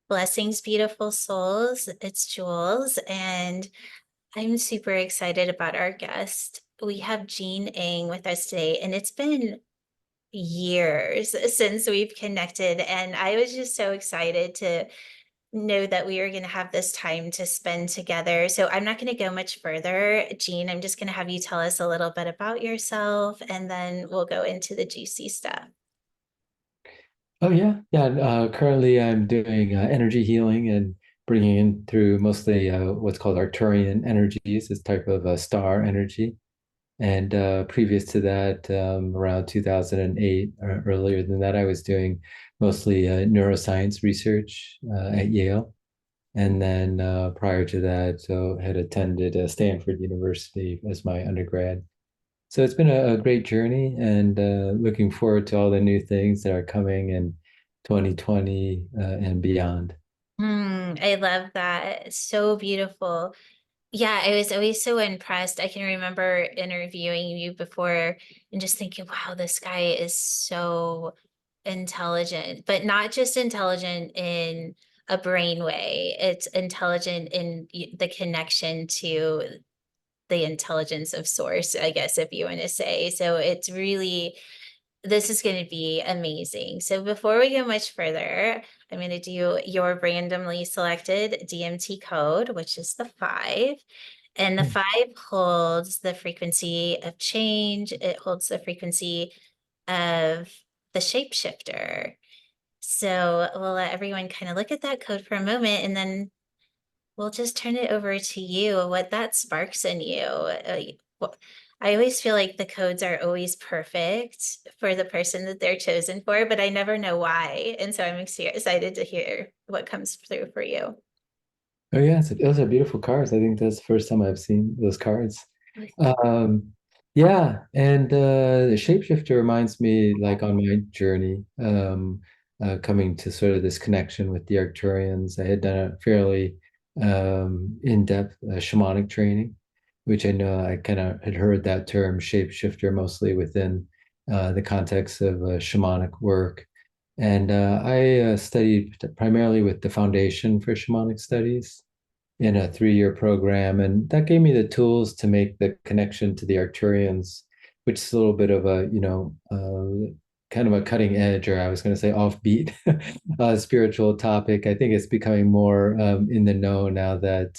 Blessings, beautiful souls. It's Jules, and I'm super excited about our guest. We have Jean Eng with us today, and it's been years since we've connected, and I was just so excited to know that we were going to have this time to spend together. So I'm not going to go much further. Jean, I'm just going to have you tell us a little bit about yourself, and then we'll go into the juicy stuff. Oh yeah, yeah. Currently, I'm doing energy healing and bringing in through mostly what's called Arcturian energies, this type of star energy. And previous to that, around 2008 or earlier than that, I was doing mostly neuroscience research at Yale. And then prior to that, so had attended Stanford University as my undergrad. So it's been a great journey and looking forward to all the new things that are coming in 2020 and beyond. I love that. So beautiful. Yeah, I was always so impressed. I can remember interviewing you before and just thinking, wow, this guy is so intelligent, but not just intelligent in a brain way. It's intelligent in the connection to the intelligence of source, I guess, if you want to say. So it's really, this is going to be amazing. So before we go much further, I'm going to do your randomly selected DMT code, which is the 5. And the Hmm. 5 holds the frequency of change. It holds the frequency of the shapeshifter. So we'll let everyone kind of look at that code for a moment, and then we'll just turn it over to you, what that sparks in you. I always feel like the codes are always perfect for the person that they're chosen for, but I never know why. And so I'm excited to hear what comes through for you. Oh yeah, those are beautiful cards. I think that's the first time I've seen those cards. Um, yeah, and the shapeshifter reminds me, like on my journey, coming to sort of this connection with the Arcturians. I had done a fairly in-depth shamanic training, which I know I kind of had heard that term shapeshifter mostly within the context of shamanic work. And I studied primarily with the Foundation for Shamanic Studies in a 3-year program. And that gave me the tools to make the connection to the Arcturians, which is a little bit of a, kind of a cutting edge, or I was going to say offbeat spiritual topic. I think it's becoming more in the know now that,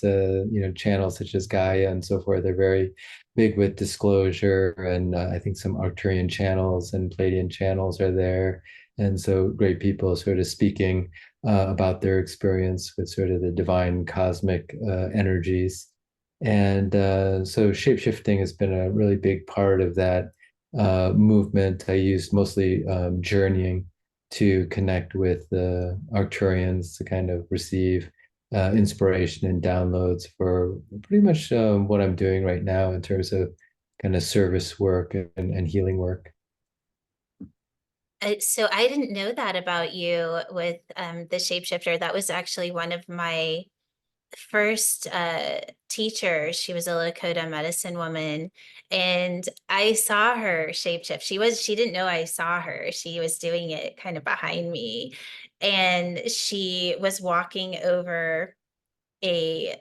channels such as Gaia and so forth are very big with disclosure. And I think some Arcturian channels and Pleiadian channels are there. And so great people sort of speaking about their experience with sort of the divine cosmic energies. And so shapeshifting has been a really big part of that movement. I used mostly journeying to connect with the Arcturians to kind of receive inspiration and downloads for pretty much what I'm doing right now in terms of kind of service work and healing work. So I didn't know that about you with the shapeshifter. That was actually one of my first teacher. She was a Lakota medicine woman, and I saw her shapeshift. She didn't know I saw her. She was doing it kind of behind me, and she was walking over a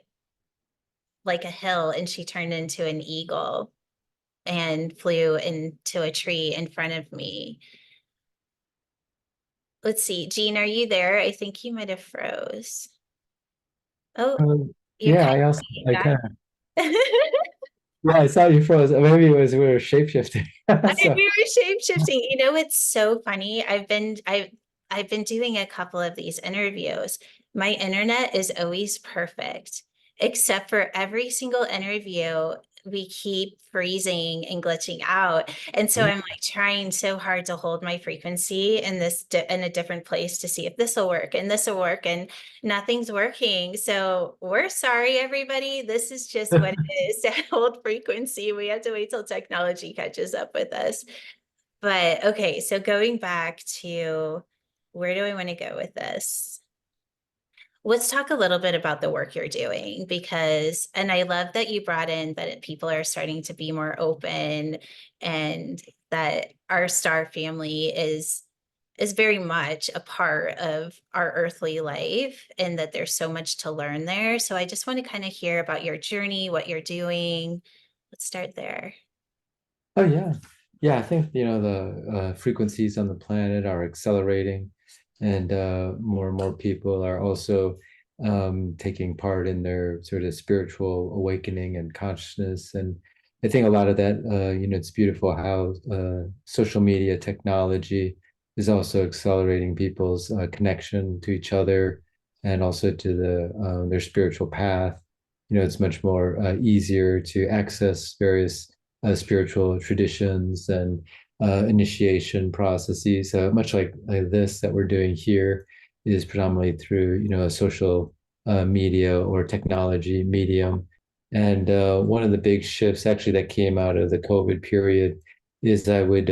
like a hill, and she turned into an eagle and flew into a tree in front of me. Let's see, Jean, are you there? I think you might have froze. Oh, you're Yeah, kind I also of I back. kind of yeah, I saw you froze. Maybe it was we were shapeshifting. So We were shape shifting. You know, it's so funny. I've been doing a couple of these interviews. My internet is always perfect, except for every single interview, we keep freezing and glitching out. And so I'm like trying so hard to hold my frequency in in a different place to see if this will work and this will work, and nothing's working. So we're sorry, everybody. This is just what it is to hold frequency. We have to wait till technology catches up with us. But okay, so going back to where do I want to go with this? Let's talk a little bit about the work you're doing, because, and I love that you brought in that people are starting to be more open, and that our star family is is very much a part of our earthly life, and that there's so much to learn there. So I just want to kind of hear about your journey, what you're doing. Let's start there. Oh yeah. Yeah, I think, the frequencies on the planet are accelerating, and more and more people are also taking part in their sort of spiritual awakening and consciousness. And I think a lot of that, it's beautiful how social media technology is also accelerating people's connection to each other and also to their spiritual path. It's much more easier to access various spiritual traditions and initiation processes, much like this that we're doing here is predominantly through, a social media or technology medium. And one of the big shifts actually that came out of the COVID period is I would,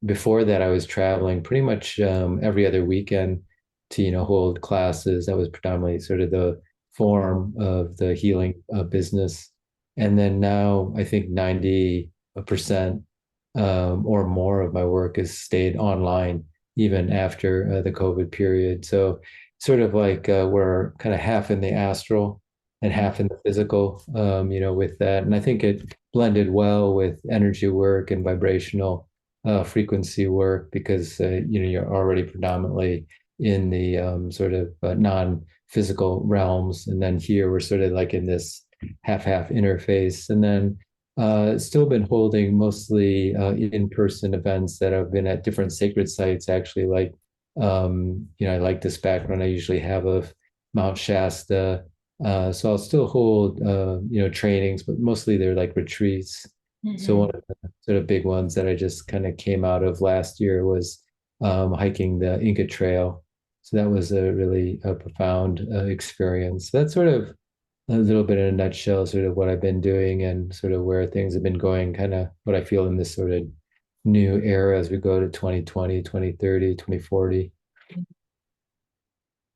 before that, I was traveling pretty much every other weekend to, hold classes. That was predominantly sort of the form of the healing business. And then now I think 90% or more of my work has stayed online even after the COVID period. So sort of like we're kind of half in the astral and half in the physical, with that. And I think it blended well with energy work and vibrational frequency work because, you're already predominantly in the sort of non-physical realms. And then here we're sort of like in this half-half interface. And then still been holding mostly in-person events that have been at different sacred sites, actually, like, I like this background I usually have of Mount Shasta. So I'll still hold, trainings, but mostly they're like retreats. So Mhm. one of the sort of big ones that I just kind of came out of last year was hiking the Inca Trail. So that was a really profound experience. So that's sort of a little bit in a nutshell, sort of what I've been doing and sort of where things have been going, kind of what I feel in this sort of new era as we go to 2020, 2030, 2040.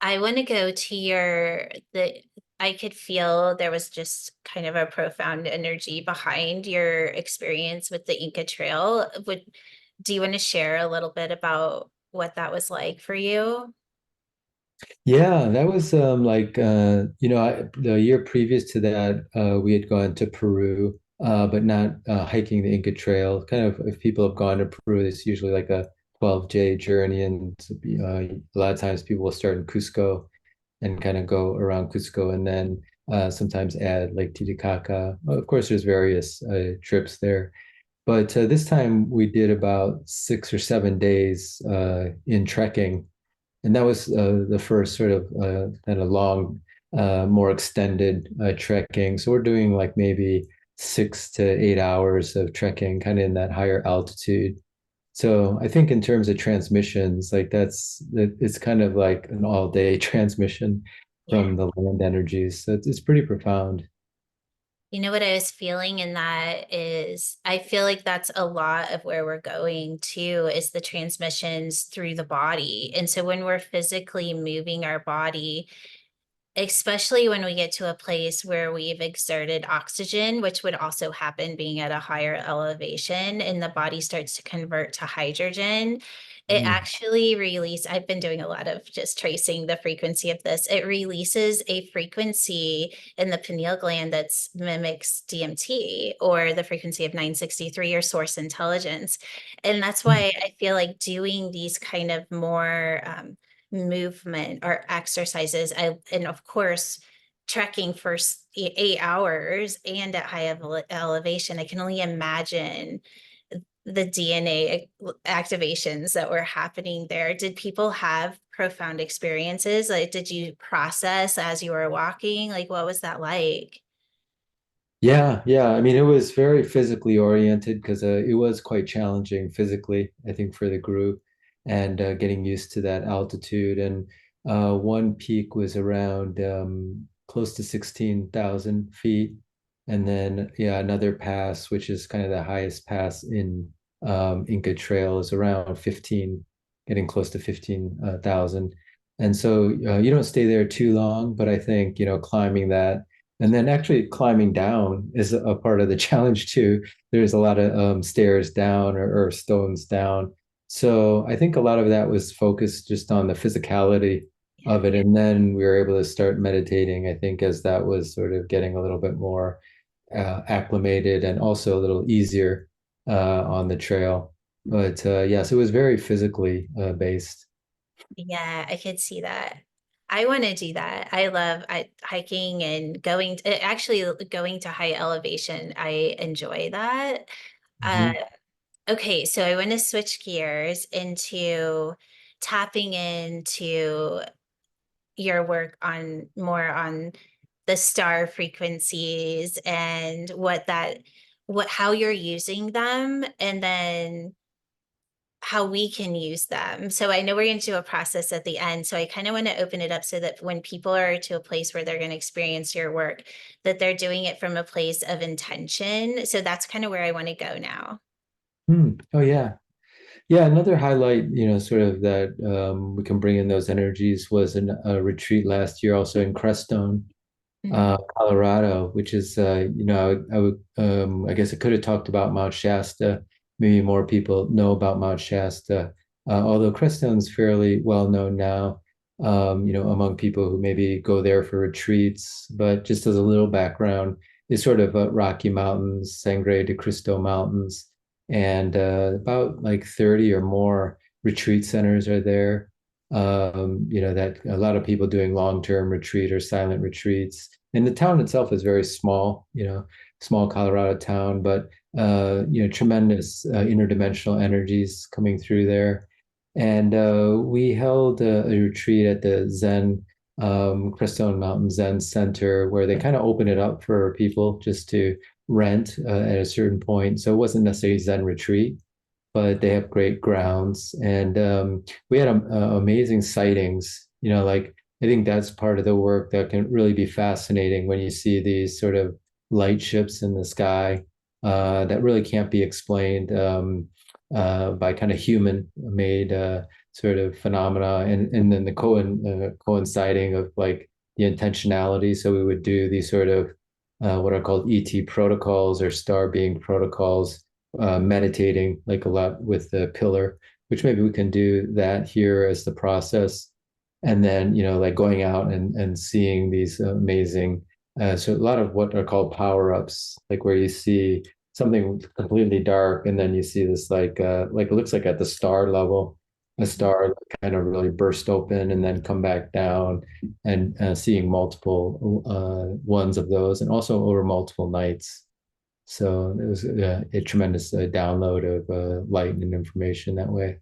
I want to go to the I could feel there was just kind of a profound energy behind your experience with the Inca Trail. Do you want to share a little bit about what that was like for you? Yeah, that was the year previous to that, we had gone to Peru, but not hiking the Inca Trail. Kind of, if people have gone to Peru, it's usually like a 12-day journey, and a lot of times people will start in Cusco and kind of go around Cusco and then sometimes add Lake Titicaca. Of course, there's various trips there. But this time we did about 6 or 7 days in trekking. And that was the first sort of kind of long, more extended trekking. So we're doing like maybe 6 to 8 hours of trekking, kind of in that higher altitude. So I think in terms of transmissions, like it's kind of like an all day transmission Yeah. from the land energies. So it's pretty profound. You know what I was feeling in that is I feel like that's a lot of where we're going to is the transmissions through the body. And so when we're physically moving our body, especially when we get to a place where we've exerted oxygen, which would also happen being at a higher elevation, and the body starts to convert to hydrogen. It Mm. actually I've been doing a lot of just tracing the frequency of this. It releases a frequency in the pineal gland that mimics DMT or the frequency of 963 or source intelligence. And that's why I feel like doing these kind of more movement or exercises. And of course, trekking for 8 hours and at high elevation, I can only imagine the DNA activations that were happening there. Did people have profound experiences? Like, did you process as you were walking? Like, what was that like? Yeah, yeah. I mean, it was very physically oriented because it was quite challenging physically, I think, for the group and getting used to that altitude. And one peak was around close to 16,000 feet. And then, yeah, another pass, which is kind of the highest pass in Inca Trail, is around 15, getting close to 15,000. And so you don't stay there too long, but I think, climbing that and then actually climbing down is a part of the challenge too. There's a lot of stairs down or stones down. So I think a lot of that was focused just on the physicality of it. And then we were able to start meditating, I think, as that was sort of getting a little bit more acclimated and also a little easier on the trail. But yes, it was very physically based. Yeah, I could see that. I want to do that. I love hiking and actually going to high elevation. I enjoy that. Uh, Mhm. okay, so I want to switch gears into tapping into your work on more on the star frequencies and how you're using them, and then how we can use them. So I know we're going to do a process at the end. So I kind of want to open it up so that when people are to a place where they're going to experience your work, that they're doing it from a place of intention. So that's kind of where I want to go now. Oh yeah. Yeah, another highlight, sort of that we can bring in those energies was a retreat last year also in Crestone, Mhm. Colorado, which is, I guess I could have talked about Mount Shasta. Maybe more people know about Mount Shasta, although Crestone's fairly well known now, among people who maybe go there for retreats. But just as a little background, it's sort of Rocky Mountains, Sangre de Cristo Mountains, and about like 30 or more retreat centers are there. That a lot of people doing long-term retreat or silent retreats, and the town itself is very small, small Colorado town, but tremendous interdimensional energies coming through there. And we held a retreat at the Zen Crestone Mountain Zen Center, where they kind of open it up for people just to rent at a certain point. So it wasn't necessarily a Zen retreat, but they have great grounds. And we had amazing sightings. Like I think that's part of the work that can really be fascinating when you see these sort of light ships in the sky that really can't be explained by kind of human-made sort of phenomena, and then the coinciding of like the intentionality. So we would do these sort of what are called ET protocols or star being protocols, meditating like a lot with the pillar, which maybe we can do that here as the process. And then, like going out and seeing these amazing, so a lot of what are called power ups, like where you see something completely dark and then you see this like it looks like at the star level, a star kind of really burst open and then come back down, and seeing multiple ones of those and also over multiple nights. So it was a tremendous download of light and information that way.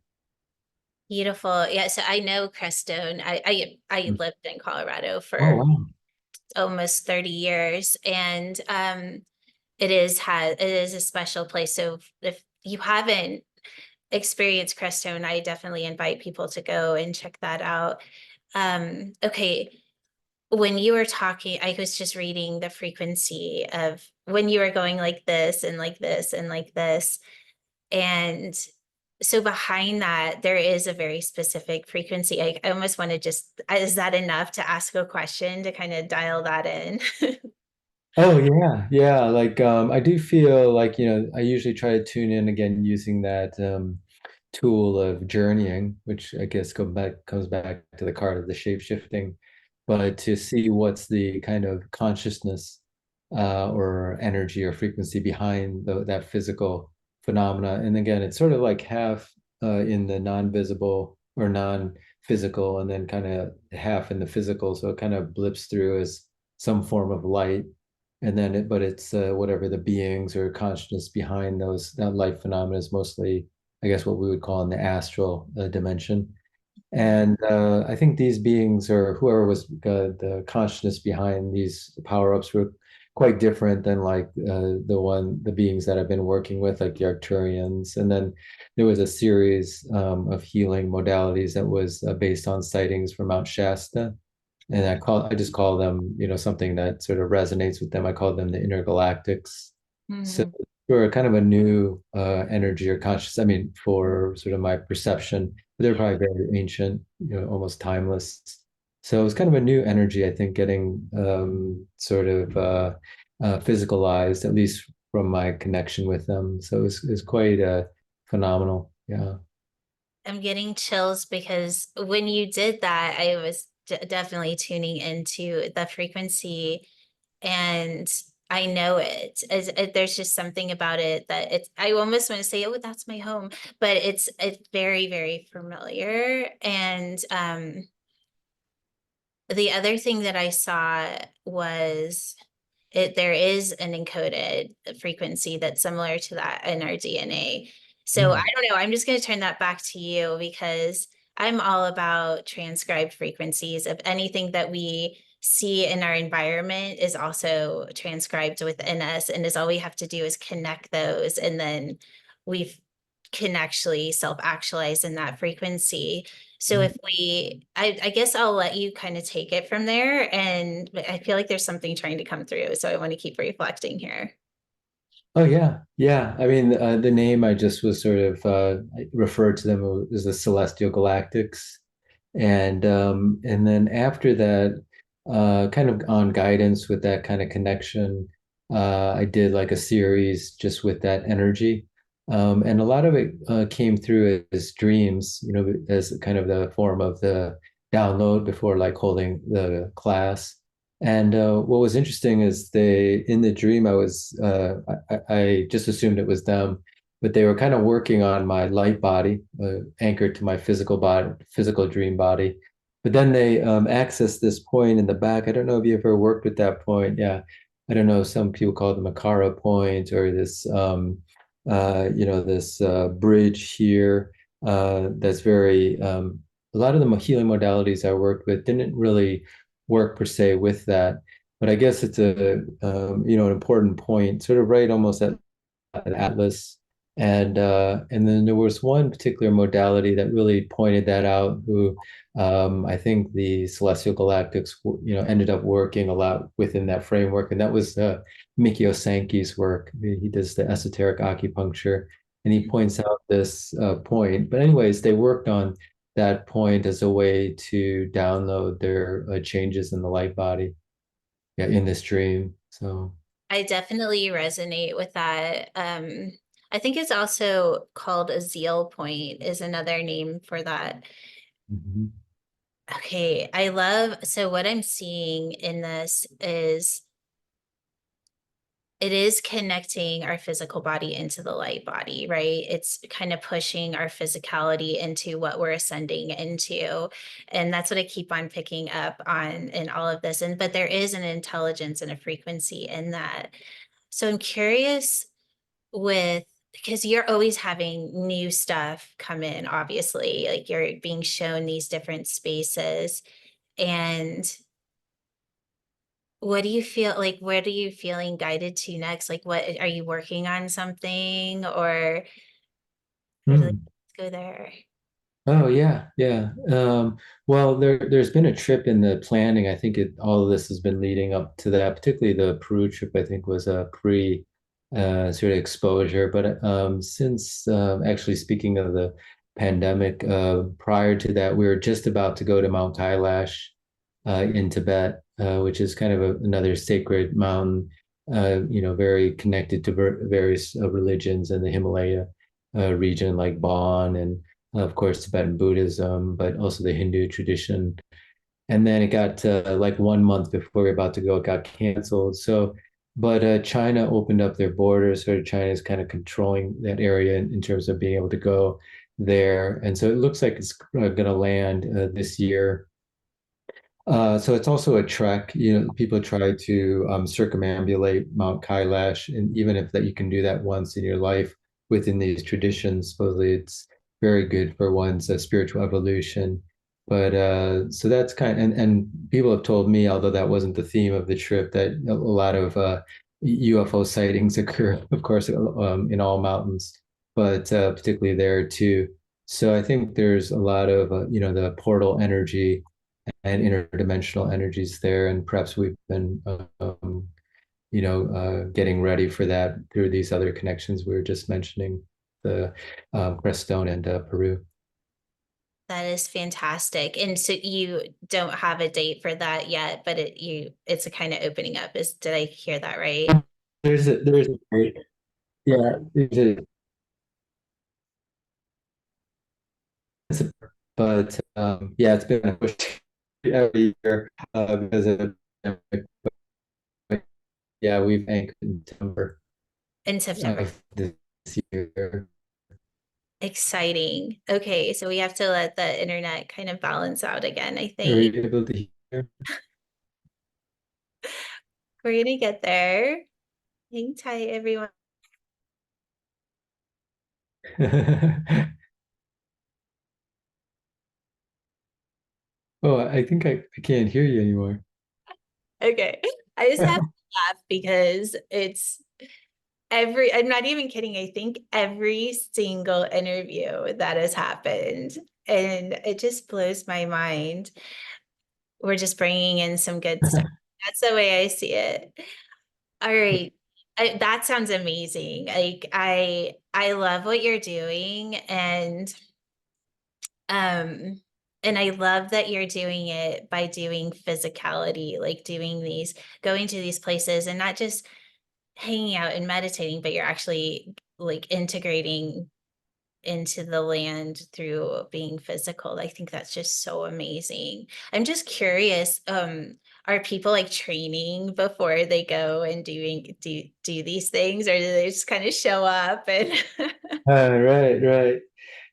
Beautiful. Yeah, so I know Crestone. I lived in Colorado Oh, for wow. almost 30 years, and it is a special place. So if you haven't experienced Crestone, I definitely invite people to go and check that out. Okay, when you were talking, I was just reading the frequency of when you were going like this and like this and like this. And so behind that, there is a very specific frequency. I almost want to just, is that enough to ask a question to kind of dial that in? Oh yeah, yeah. Like I do feel like, I usually try to tune in again using that tool of journeying, which I guess comes back to the card of the shape shifting, but to see what's the kind of consciousness or energy or frequency behind that physical phenomena. And again, it's sort of like half in the non-visible or non-physical, and then kind of half in the physical. So it kind of blips through as some form of light, and then but it's whatever the beings or consciousness behind that light phenomena is mostly, I guess, what we would call in the astral dimension. And I think these beings, or whoever was the consciousness behind these power-ups, were quite different than like the beings that I've been working with, like the Arcturians. And then there was a series of healing modalities that was based on sightings from Mount Shasta. And I just call them, something that sort of resonates with them. I call them the intergalactics. So Mhm. for kind of a new energy or conscious, I mean, for sort of my perception, they're probably very ancient, almost timeless. So it was kind of a new energy, I think, getting sort of physicalized, at least from my connection with them. So it was quite phenomenal. Yeah. I'm getting chills because when you did that, I was definitely tuning into the frequency, and I know there's just something about it that it's, I almost want to say, oh, that's my home, but it's very, very familiar. And the other thing that I saw was there is an encoded frequency that's similar to that in our DNA. So I Mm. don't know, I'm just going to turn that back to you because I'm all about transcribed frequencies of anything that we see in our environment is also transcribed within us. And is all we have to do is connect those, and then we can actually self-actualize in that frequency. So if I guess I'll let you kind of take it from there. And I feel like there's something trying to come through. So I want to keep reflecting here. Oh yeah, yeah. I mean, the name I just was sort of I referred to them as the Celestial Galactics, and then after that, kind of on guidance with that kind of connection, I did like a series just with that energy, and a lot of it came through as dreams, you know, as kind of the form of the download before like holding the class. And what was interesting is they, in the dream, I just assumed it was them, but they were kind of working on my light body, anchored to my physical body, physical dream body. But then they accessed this point in the back. I don't know if you ever worked with that point. Yeah, I don't know. Some people call it the Makara point or this, this bridge here. That's very. A lot of the healing modalities I worked with didn't really work per se with that. But I guess it's an important point, sort of right almost at an atlas. And then there was one particular modality that really pointed that out, who I think the Celestial Galactics, ended up working a lot within that framework, and that was Mikio Sankey's work. He does the esoteric acupuncture, and he points out this point. But anyways, they worked on that point as a way to download their changes in the light body, yeah, in this dream. So. I definitely resonate with that. I think it's also called a zeal point is another name for that. Mhm. Okay, I love, so what I'm seeing in this is it is connecting our physical body into the light body, right? It's kind of pushing our physicality into what we're ascending into. And that's what I keep on picking up on in all of this. And but there is an intelligence and a frequency in that. So I'm curious with, because you're always having new stuff come in, obviously, like you're being shown these different spaces. And what do you feel like? What are you feeling guided to next? Like, what are you working on something, or let's Hmm. go there? Oh yeah, yeah. Well, there's been a trip in the planning. I think all of this has been leading up to that. Particularly the Peru trip, I think was a pre sort of exposure. But since actually speaking of the pandemic, prior to that, we were just about to go to Mount Kailash in Tibet, which is kind of another sacred mountain. Very connected to various religions in the Himalaya region, like Bon and of course, Tibetan Buddhism, but also the Hindu tradition. And then it got like 1 month before we were about to go, it got canceled. So, but China opened up their borders. So China is kind of controlling that area in terms of being able to go there. And so it looks like it's going to land this year. So it's also a trek. People try to circumambulate Mount Kailash, and even if that you can do that once in your life within these traditions, supposedly it's very good for one's spiritual evolution. But so that's and people have told me, although that wasn't the theme of the trip, that a lot of UFO sightings occur, of course, in all mountains, but particularly there too. So I think there's a lot of the portal energy and interdimensional energies there. And perhaps we've been, getting ready for that through these other connections we were just mentioning, the Crestone and Peru. That is fantastic. And so you don't have a date for that yet, but it's a kind of opening up. Did I hear that right? There's a great, yeah, But yeah, it's been a push every year because of yeah, we've anchored in September In September. of this year. Exciting. Okay, so we have to let the internet kind of balance out again, I Are think. you able to hear? We're gonna get there. Hang tight, everyone. Oh, I think I can't hear you anymore. Okay. I just have to laugh because I'm not even kidding. I think every single interview that has happened, and it just blows my mind. We're just bringing in some good stuff. That's the way I see it. All right. That sounds amazing. Like I love what you're doing, um and I love that you're doing it by doing physicality, like doing these, going to these places and not just hanging out and meditating, but you're actually like integrating into the land through being physical. I think that's just so amazing. I'm just curious, are people like training before they go and do these things, or do they just kind of show up and Right, right.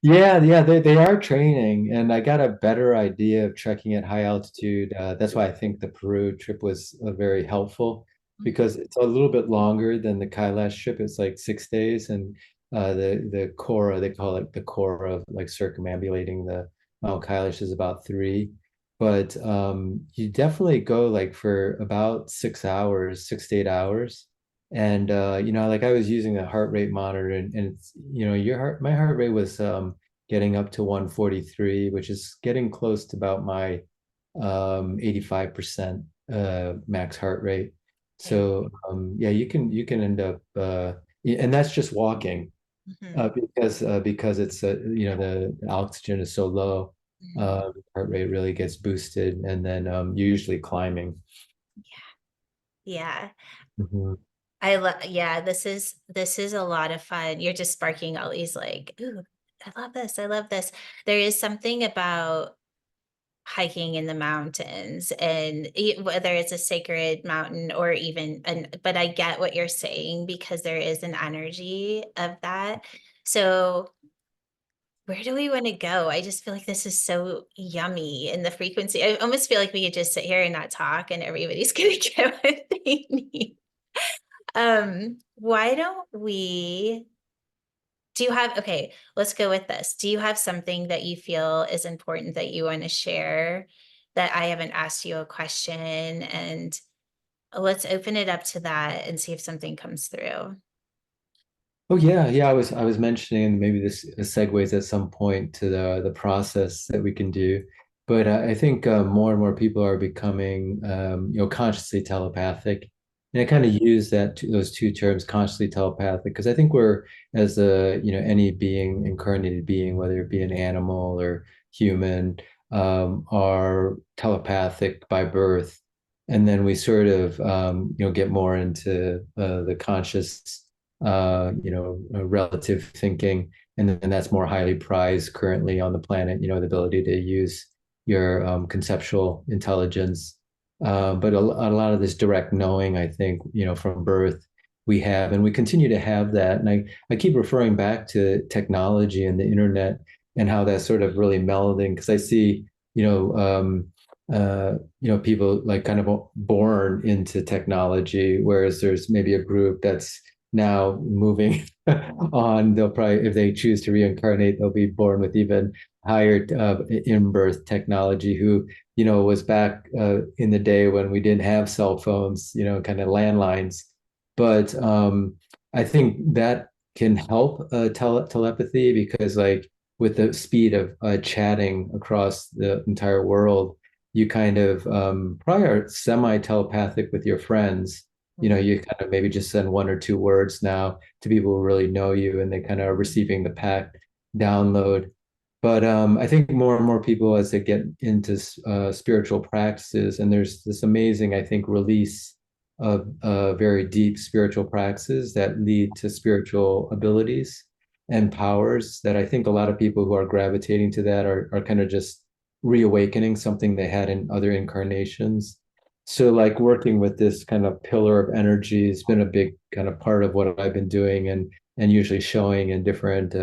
Yeah, yeah, they are training, and I got a better idea of trekking at high altitude. That's why I think the Peru trip was very helpful because it's a little bit longer than the Kailash trip. It's like 6 days, and the Kora, they call it the Kora of like circumambulating the Mount Kailash is about three. But you definitely go like for about 6 hours, 6 to 8 hours. And like I was using a heart rate monitor, and it's my heart rate was getting up to 143, which is getting close to about my 85% max heart rate. okay. So yeah, you can end up and that's just walking Mhm. because it's the oxygen is so low, Mhm. heart rate really gets boosted, and then you're usually climbing. Yeah. Mhm. I love, yeah, this is a lot of fun. You're just sparking all these like, ooh, I love this. I love this. There is something about hiking in the mountains, and whether it's a sacred mountain or even but I get what you're saying because there is an energy of that. So where do we want to go? I just feel like this is so yummy, and the frequency. I almost feel like we could just sit here and not talk and everybody's gonna get what they need. Why don't we do you have, okay, let's go with this. Do you have something that you feel is important that you want to share that I haven't asked you a question? And let's open it up to that and see if something comes through. Oh yeah, yeah. I was mentioning maybe this segues at some point to the process that we can do, but I think more and more people are becoming consciously telepathic, and I kind of use those two terms, consciously telepathic, because I think we're as a any being, incarnated being, whether it be an animal or human, are telepathic by birth, and then we sort of get more into the conscious relative thinking. And then that's more highly prized currently on the planet, the ability to use your conceptual intelligence. But a lot of this direct knowing, I think, from birth we have, and we continue to have that. And I keep referring back to technology and the internet and how that's sort of really melding because I see, you know, um, people like kind of born into technology, whereas there's maybe a group that's now moving on. They'll probably, if they choose to reincarnate, they'll be born with even higher in-birth technology who, was back in the day when we didn't have cell phones, kind of landlines. But I think that can help telepathy because like with the speed of chatting across the entire world, you kind of probably are semi-telepathic with your friends. You kind of maybe just send one or two words now to people who really know you, and they kind of are receiving the pack download. But I think more and more people, as they get into spiritual practices, and there's this amazing, I think, release of very deep spiritual practices that lead to spiritual abilities. and powers that I think a lot of people who are gravitating to that are kind of just reawakening something they had in other incarnations. So like working with this kind of pillar of energy has been a big kind of part of what I've been doing and usually showing in different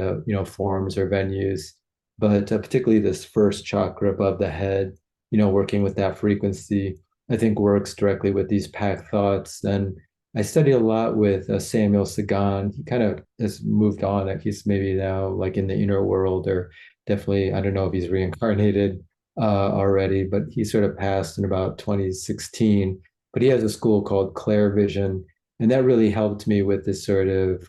forms or venues. But particularly this first chakra above the head, working with that frequency, I think works directly with these pack thoughts. And I study a lot with Samuel Sagan. He kind of has moved on. He's maybe now like in the inner world, or definitely, I don't know if he's reincarnated already, but he sort of passed in about 2016. But he has a school called Clair Vision, and that really helped me with this sort of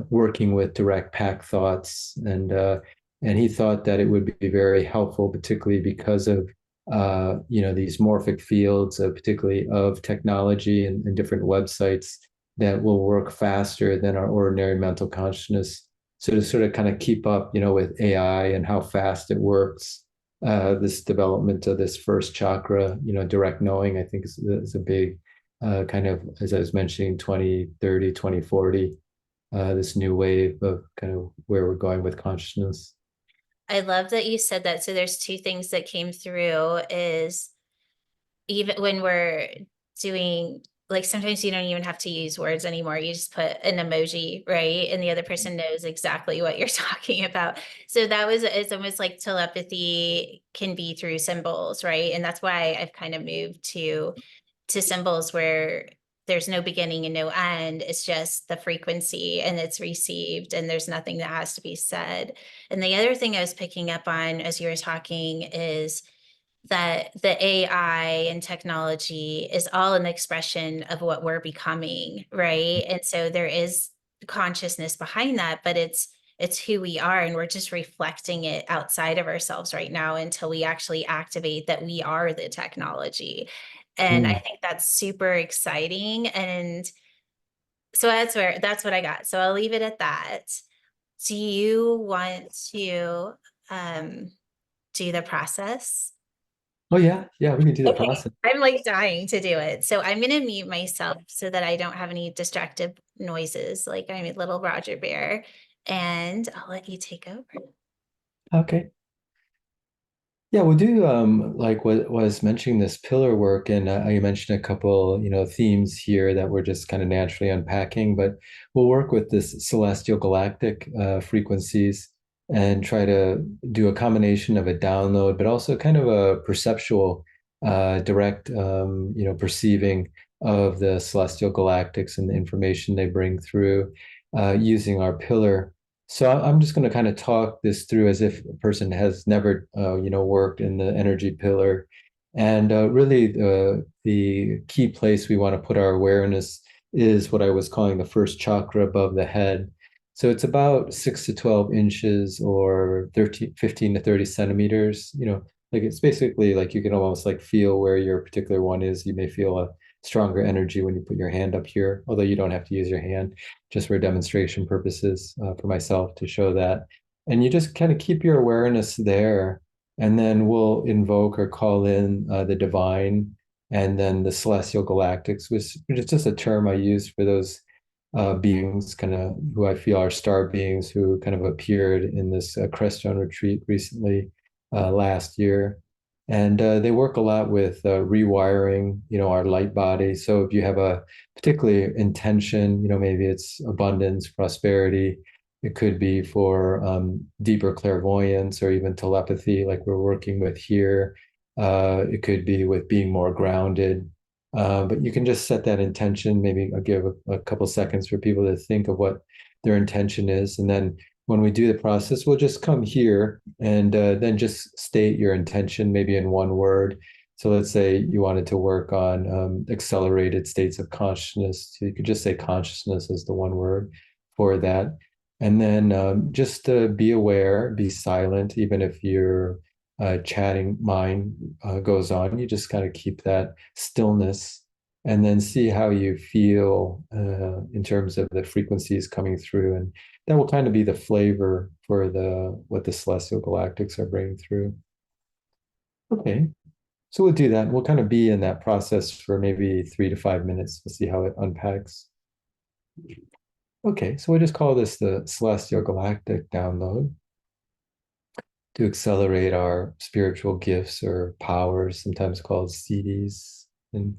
working with direct pack thoughts, and he thought that it would be very helpful, particularly because of these morphic fields, particularly of technology and different websites that will work faster than our ordinary mental consciousness. So to sort of kind of keep up, with AI and how fast it works, this development of this first chakra, direct knowing, I think is a big kind of, as I was mentioning, 2030, 2040, this new wave of kind of where we're going with consciousness. I love that you said that. So there's two things that came through is even when we're doing, like, sometimes you don't even have to use words anymore. You just put an emoji, right? And the other person knows exactly what you're talking about. So it's almost like telepathy can be through symbols, right? And that's why I've kind of moved to symbols where there's no beginning and no end. It's just the frequency and it's received, and there's nothing that has to be said. And the other thing I was picking up on as you were talking is that the AI and technology is all an expression of what we're becoming, right? And so there is consciousness behind that, but it's who we are, and we're just reflecting it outside of ourselves right now until we actually activate that we are the technology. And I Mm. think that's super exciting. And so that's what I got. So I'll leave it at that. Do you want to um, do the process? Oh yeah, we can do the Okay, process. I'm like dying to do it. So I'm going to mute myself so that I don't have any distractive noises, like I'm a little Roger Bear, and I'll let you take over. Okay. Yeah, we'll do like what was mentioning this pillar work, and you mentioned a couple, themes here that we're just kind of naturally unpacking, but we'll work with this celestial galactic frequencies and try to do a combination of a download, but also kind of a perceptual, direct, perceiving of the celestial galactics and the information they bring through using our pillar. So I'm just going to kind of talk this through as if a person has never, worked in the energy pillar. And really, the key place we want to put our awareness is what I was calling the first chakra above the head. So it's about 6 to 12 inches or 15 to 30 centimeters. Like it's basically like you can almost like feel where your particular one is. You may feel a stronger energy when you put your hand up here, although you don't have to use your hand, just for demonstration purposes, for myself to show that. And you just kind of keep your awareness there, and then we'll invoke or call in the divine, and then the celestial galactics, which is just a term I use for those beings, kind of who I feel are star beings who kind of appeared in this Crestone retreat recently last year. And they work a lot with rewiring, our light body. So if you have a particular intention, maybe it's abundance, prosperity. It could be for deeper clairvoyance or even telepathy, like we're working with here. It could be with being more grounded. But you can just set that intention. Maybe I'll give a couple seconds for people to think of what their intention is. And then when we do the process, we'll just come here and then just state your intention, maybe in one word. So let's say you wanted to work on accelerated states of consciousness. So you could just say consciousness as the one word for that. And then just be aware, be silent, even if your chatting mind goes on. You just kind of keep that stillness and then see how you feel in terms of the frequencies coming through. And that will kind of be the flavor for the what the celestial galactics are bringing through. Okay. So we'll do that. We'll kind of be in that process for maybe 3 to 5 minutes. We'll see how it unpacks. Okay, so we'll just call this the celestial galactic download to accelerate our spiritual gifts or powers, sometimes called CDs in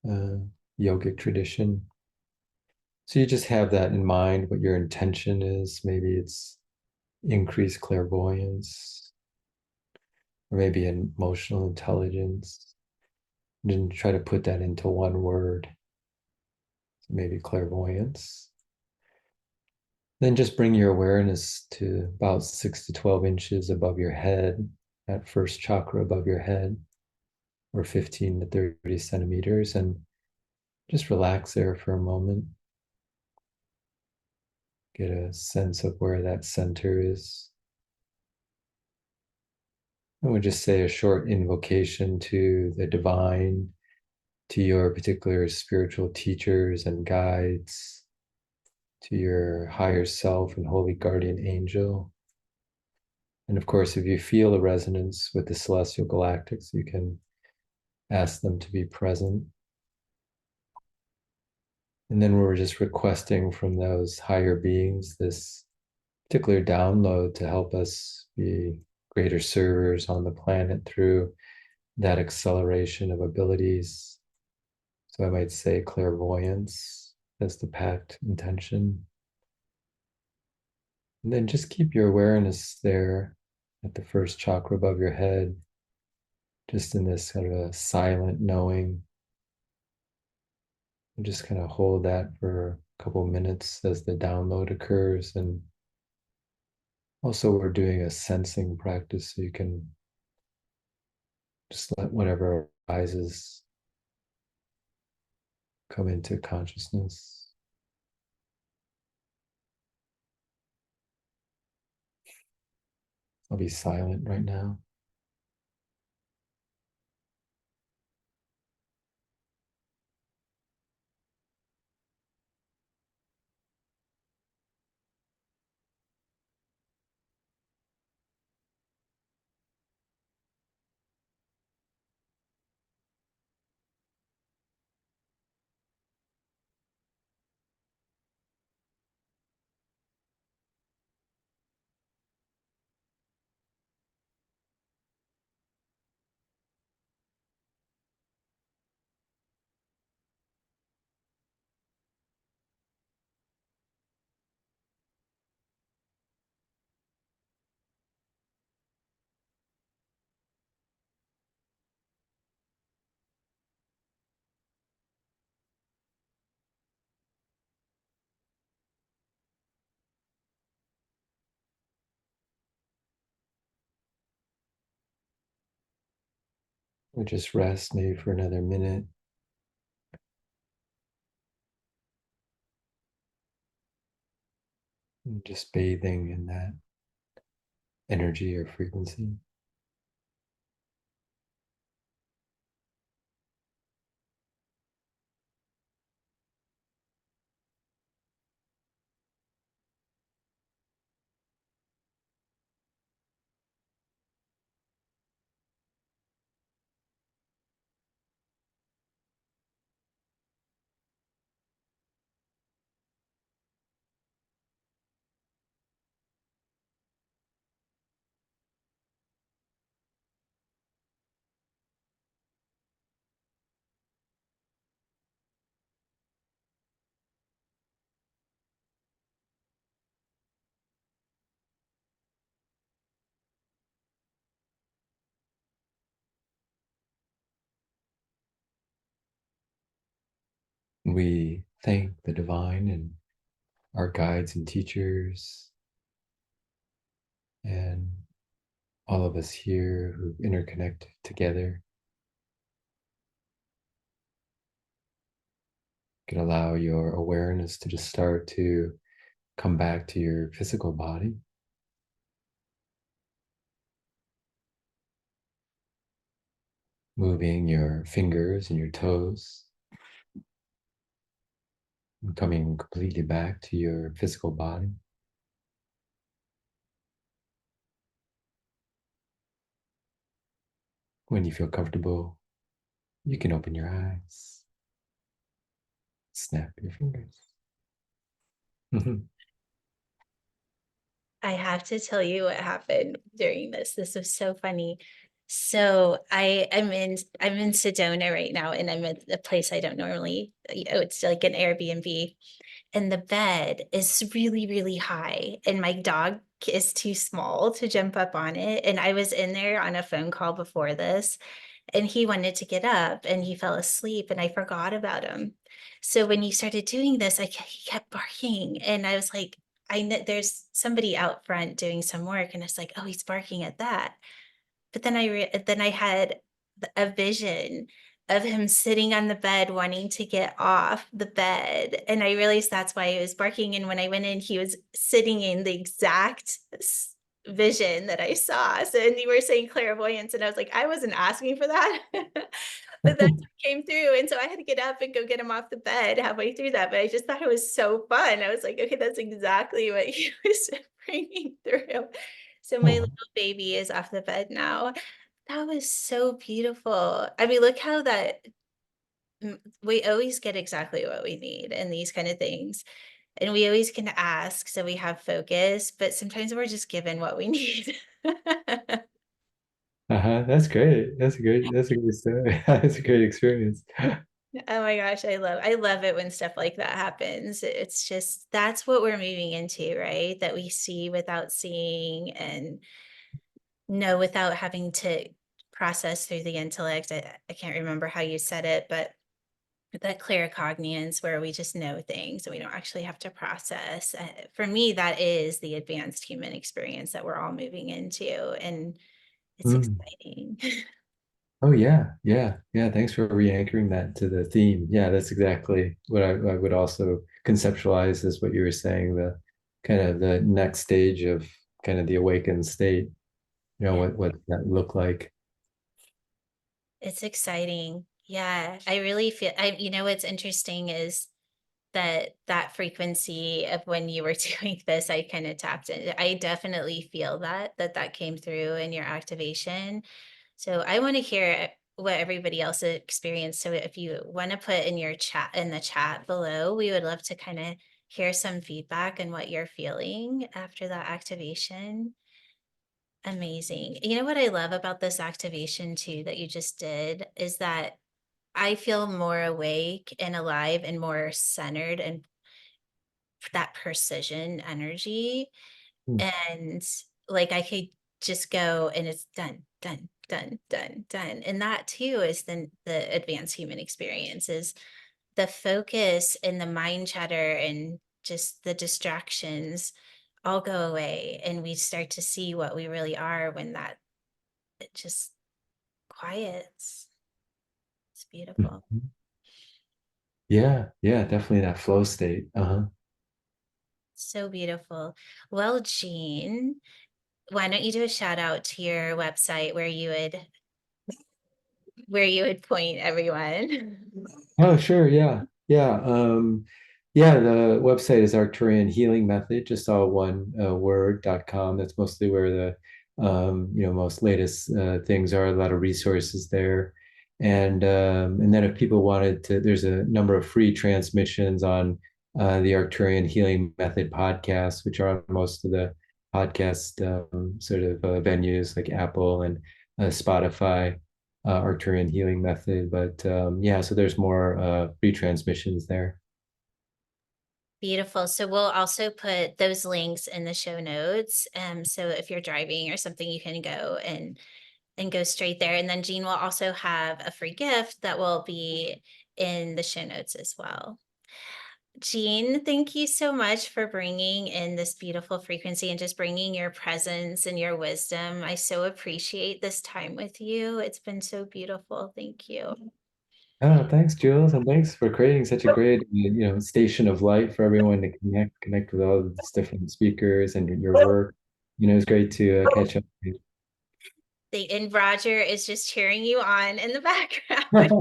uh, yogic tradition. So you just have that in mind, what your intention is. Maybe it's increased clairvoyance, or maybe emotional intelligence. And then try to put that into one word. So maybe clairvoyance. Then just bring your awareness to about 6 to 12 inches above your head, that first chakra above your head, or 15 to 30 centimeters, and just relax there for a moment. Get a sense of where that center is. And we'll just say a short invocation to the divine, to your particular spiritual teachers and guides, to your higher self and holy guardian angel. And of course, if you feel a resonance with the celestial galactics, you can ask them to be present. And then we're just requesting from those higher beings this particular download to help us be greater servers on the planet through that acceleration of abilities. So I might say clairvoyance as the pact intention. And then just keep your awareness there at the first chakra above your head, just in this kind of a silent knowing. And just kind of hold that for a couple of minutes as the download occurs. And also, we're doing a sensing practice, so you can just let whatever arises come into consciousness. I'll be silent right now. We'll just rest maybe for another minute. And just bathing in that energy or frequency. We thank the divine and our guides and teachers and all of us here who interconnect together. You can allow your awareness to just start to come back to your physical body. Moving your fingers and your toes, and coming completely back to your physical body. When you feel comfortable, you can open your eyes, snap your fingers. I have to tell you what happened during this. This was so funny. So I'm in Sedona right now, and I'm at a place I don't normally, it's like an Airbnb, and the bed is really, really high, and my dog is too small to jump up on it. And I was in there on a phone call before this, and he wanted to get up and he fell asleep, and I forgot about him. So when you started doing this, he kept barking, and I was like, I know there's somebody out front doing some work, and it's like, oh, he's barking at that. But then I had a vision of him sitting on the bed wanting to get off the bed, and I realized that's why he was barking. And when I went in, he was sitting in the exact vision that I saw. So, and you were saying clairvoyance, and I was like, I wasn't asking for that. But that's what came through. And so I had to get up and go get him off the bed halfway through that. But I just thought it was so fun. I was like, okay, that's exactly what he was bringing through. So my little Oh, baby is off the bed now. That was so beautiful. I mean, look how that we always get exactly what we need in these kind of things. And we always can ask, so we have focus, but sometimes we're just given what we need. that's great. That's a great story. That's a great experience. Oh my gosh, I love it when stuff like that happens. It's just that's what we're moving into, right? That we see without seeing and know without having to process through the intellect. I can't remember how you said it, but that claircognizance where we just know things and we don't actually have to process. For me, that is the advanced human experience that we're all moving into, and it's Mm. exciting. Oh yeah, yeah, yeah. Thanks for re-anchoring that to the theme. Yeah, that's exactly what I would also conceptualize as what you were saying, the kind of the next stage of kind of the awakened state. You know, Yeah, what that look like. it's exciting. Yeah, I really feel you know what's interesting is that frequency of when you were doing this, I kind of tapped in. I definitely feel that came through in your activation. So I want to hear what everybody else experienced. So if you want to put in your chat in the chat below, we would love to kind of hear some feedback and what you're feeling after that activation. Amazing. You know what I love about this activation too that you just did is that I feel more awake and alive and more centered and that precision energy. Mm. And like I could just go and it's done, done, done, done, done. And that too is the advanced human experience is the focus and the mind chatter and just the distractions all go away and we start to see what we really are when that it just quiets. It's beautiful. Mhm. Yeah, yeah, definitely that flow state. Uh-huh. So beautiful. Well, Jean, why don't you do a shout out to your website where you would point everyone? Oh, sure. Yeah. Yeah. Yeah, the website is Arcturian Healing Method, just all one word.com. That's mostly where the most latest things are, a lot of resources there. And then if people wanted to, there's a number of free transmissions on the Arcturian Healing Method podcast, which are on most of the podcast sort of venues like Apple and Spotify. Arcturian healing method. But yeah, so there's more free transmissions there. Beautiful. So we'll also put those links in the show notes. So if you're driving or something, you can go and go straight there. And then Jean will also have a free gift that will be in the show notes as well. Jean, thank you so much for bringing in this beautiful frequency and just bringing your presence and your wisdom. I so appreciate this time with you. It's been so beautiful. Thank you. Oh, thanks, Jules, and thanks for creating such a great, station of light for everyone to connect with all these different speakers and your work. You know, it's great to catch up. And Roger is just cheering you on in the background,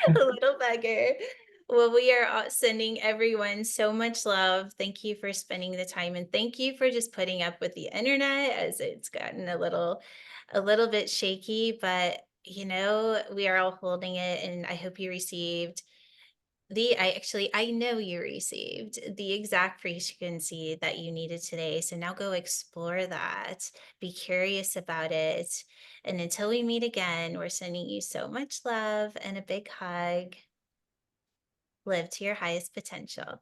a little beggar. Well, we are sending everyone so much love. Thank you for spending the time, and thank you for just putting up with the internet as it's gotten a little bit shaky, but you know, we are all holding it, and I hope you received I know you received the exact frequency that you needed today. So now go explore that. Be curious about it. And until we meet again, we're sending you so much love and a big hug. Live to your highest potential.